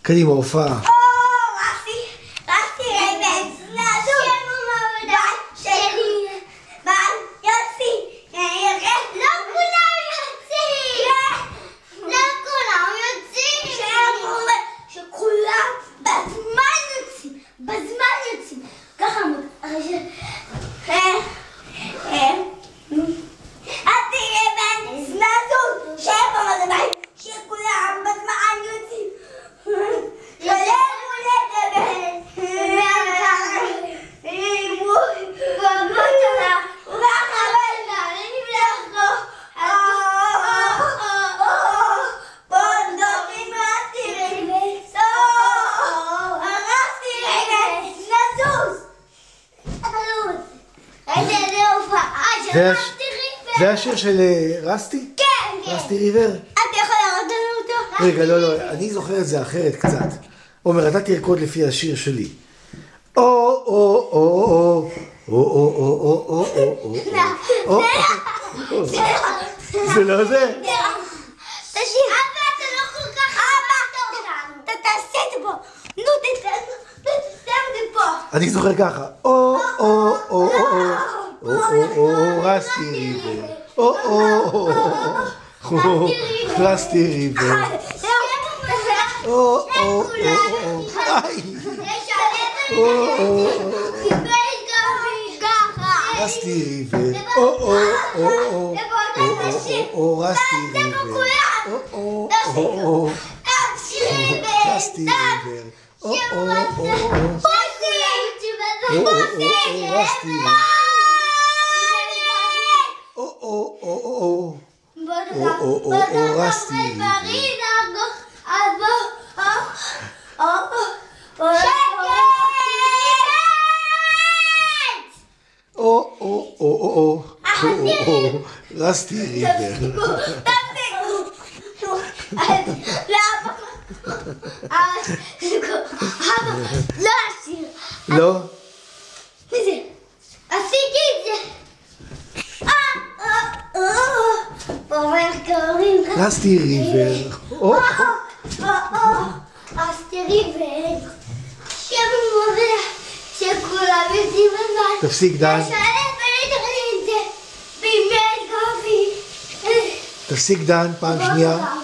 קדימה, הופעה. זה השיר של רסטי? כן. רסטי ריבר? אתה יכול להראות לנו אותו? רגע, לא, אני זוכר את זה אחרת קצת. עומר, אתה תרקוד לפי השיר שלי. או, או, או, או, או, או, או, או, או, או, זה לא זה? תשאיר. אבא, אתה לא כל כך אבא, אתה תעשה את זה פה. נו, תתן את זה פה. אני זוכר ככה. או, או, או, או, רסטי ריבר. או, רסטי ריבר. או, רסטי ריבר. או, רסטי ריבר. רסטי ריבר. רסטי ריבר. רסטי רסטי ריבר. לא? עשיתי את זה. רסטי ריבר. רסטי ריבר. שכולם יודעים אבל. תפסיק דן. תפסיק דן, פעם שנייה.